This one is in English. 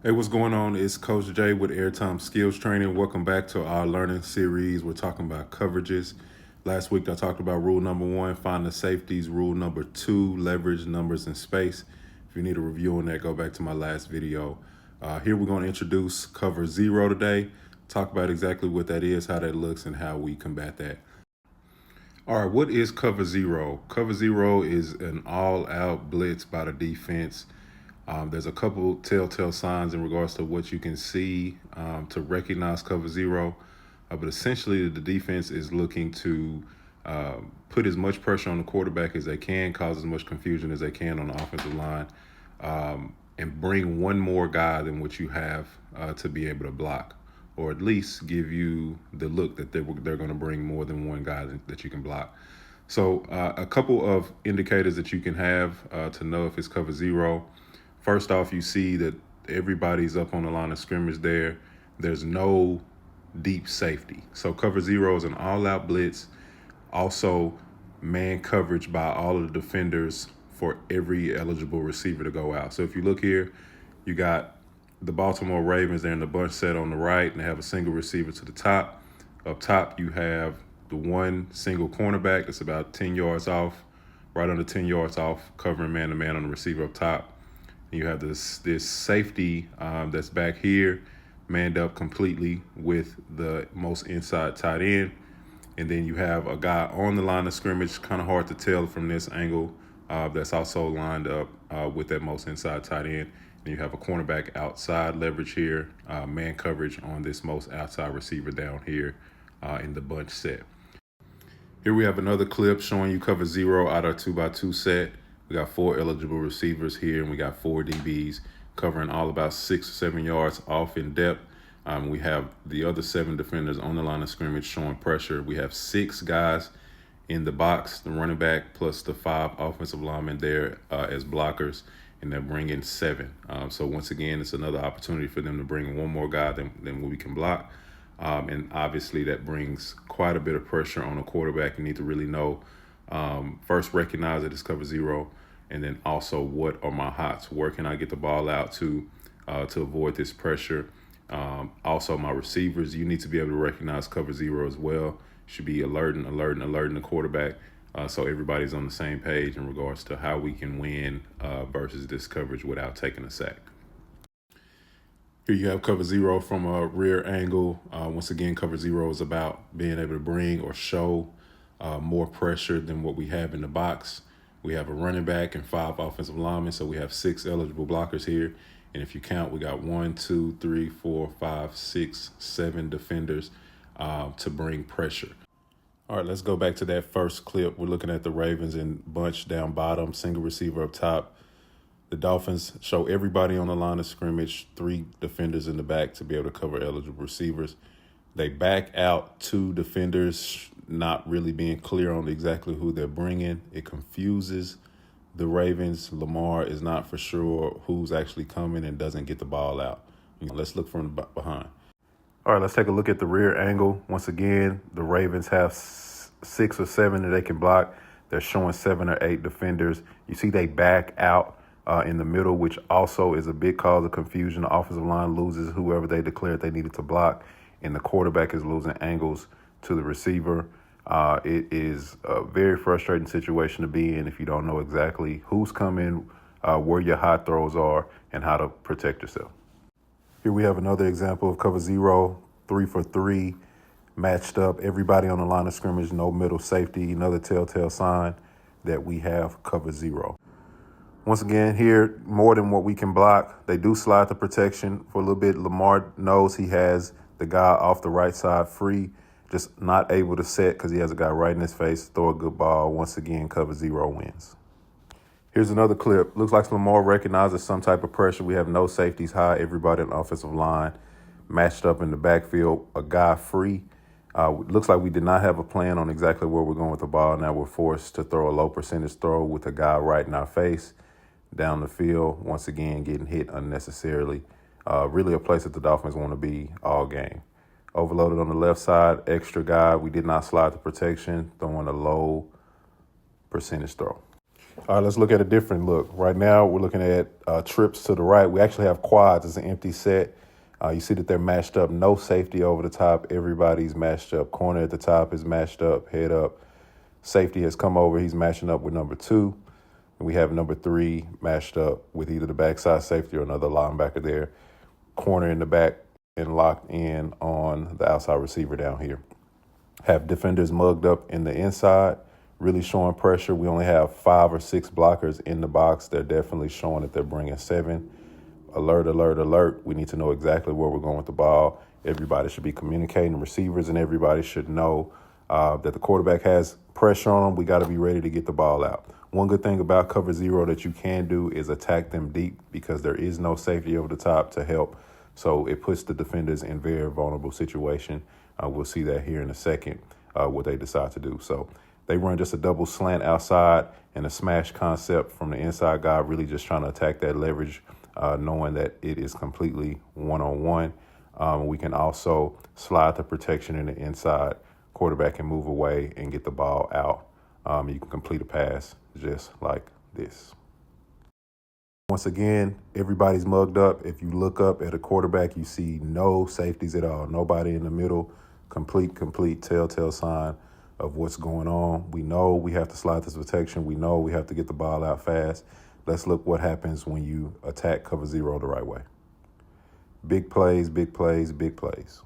Hey, what's going on? It's Coach Jay with Airtime Skills Training. Welcome back to our learning series. We're talking about coverages. Last week I talked about rule number 1, find the safeties. Rule number 2, leverage numbers and space. If you need a review on that, go back to my last video. Here we're going to introduce cover 0 today. Talk about exactly what that is, how that looks, and how we combat that. All right, what is cover 0? Cover 0 is an all-out blitz by the defense. There's a couple telltale signs in regards to what you can see to recognize cover 0. But essentially, the defense is looking to put as much pressure on the quarterback as they can, cause as much confusion as they can on the offensive line, and bring one more guy than what you have to be able to block, or at least give you the look that they're going to bring more than one guy that you can block. So a couple of indicators that you can have to know if it's cover 0. First off, you see that everybody's up on the line of scrimmage there. There's no deep safety. So cover 0 is an all-out blitz. Also, man coverage by all of the defenders for every eligible receiver to go out. So if you look here, you got the Baltimore Ravens. They're in the bunch set on the right, and they have a single receiver to the top. Up top, you have the one single cornerback that's about 10 yards off, right under 10 yards off, covering man-to-man on the receiver up top. You have this safety that's back here, manned up completely with the most inside tight end. And then you have a guy on the line of scrimmage, kind of hard to tell from this angle, that's also lined up with that most inside tight end. And you have a cornerback outside leverage here, man coverage on this most outside receiver down here in the bunch set. Here we have another clip showing you cover 0 out of 2x2 set. We got 4 eligible receivers here, and we got 4 DBs covering all about 6 or 7 yards off in depth. We have the other 7 defenders on the line of scrimmage showing pressure. We have 6 guys in the box, the running back plus the 5 offensive linemen there as blockers, and they're bringing 7. So once again, it's another opportunity for them to bring one more guy than what we can block. And obviously that brings quite a bit of pressure on a quarterback. You need to really know, first recognize that it's cover 0, and then also what are my hots? Where can I get the ball out to avoid this pressure? Also my receivers, you need to be able to recognize cover 0 as well. Should be alerting the quarterback, so everybody's on the same page in regards to how we can win versus this coverage without taking a sack. Here you have cover 0 from a rear angle. Once again, cover 0 is about being able to bring or show more pressure than what we have in the box. We have a running back and 5 offensive linemen, so we have 6 eligible blockers here. And if you count, we got 1, 2, 3, 4, 5, 6, 7 defenders to bring pressure. All right, let's go back to that first clip. We're looking at the Ravens in bunch down bottom, single receiver up top. The Dolphins show everybody on the line of scrimmage, 3 defenders in the back to be able to cover eligible receivers. They back out 2 defenders, not really being clear on exactly who they're bringing. It confuses the Ravens. Lamar is not for sure who's actually coming and doesn't get the ball out. Let's look from behind. All right, let's take a look at the rear angle. Once again, the Ravens have 6 or 7 that they can block. They're showing 7 or 8 defenders. You see they back out in the middle, which also is a big cause of confusion. The offensive line loses whoever they declared they needed to block, and the quarterback is losing angles to the receiver. It is a very frustrating situation to be in if you don't know exactly who's coming, where your hot throws are, and how to protect yourself. Here we have another example of cover 0, 3 for 3, matched up. Everybody on the line of scrimmage, no middle safety. Another telltale sign that we have cover 0. Once again, here, more than what we can block. They do slide the protection for a little bit. Lamar knows he has the guy off the right side free, just not able to set because he has a guy right in his face. Throw a good ball. Once again, cover 0 wins. Here's another clip. Looks like Lamar recognizes some type of pressure. We have no safeties high. Everybody on the offensive line matched up in the backfield, a guy free. Looks like we did not have a plan on exactly where we're going with the ball. Now we're forced to throw a low percentage throw with a guy right in our face down the field. Once again, getting hit unnecessarily. Really a place that the Dolphins want to be all game. Overloaded on the left side, extra guy. We did not slide the protection, throwing a low percentage throw. All right, let's look at a different look. Right now, we're looking at trips to the right. We actually have quads. It's an empty set. You see that they're matched up. No safety over the top. Everybody's matched up. Corner at the top is matched up. Head up. Safety has come over. He's matching up with number 2. And we have number 3 matched up with either the backside safety or another linebacker there. Corner in the back and locked in on the outside receiver down here. Have defenders mugged up in the inside, really showing pressure. We only have 5 or 6 blockers in the box. They're definitely showing that they're bringing 7. Alert, alert, alert. We need to know exactly where we're going with the ball. Everybody should be communicating. Receivers and everybody should know that the quarterback has pressure on them. We got to be ready to get the ball out. One good thing about cover 0 that you can do is attack them deep because there is no safety over the top to help. So it puts the defenders in very vulnerable situation. We'll see that here in a second, what they decide to do. So they run just a double slant outside and a smash concept from the inside guy, really just trying to attack that leverage, knowing that it is completely one-on-one. We can also slide the protection in the inside. Quarterback can move away and get the ball out. You can complete a pass just like this. Once again, everybody's mugged up. If you look up at a quarterback, you see no safeties at all. Nobody in the middle. Complete telltale sign of what's going on. We know we have to slide this protection. We know we have to get the ball out fast. Let's look what happens when you attack cover 0 the right way. Big plays, big plays, big plays.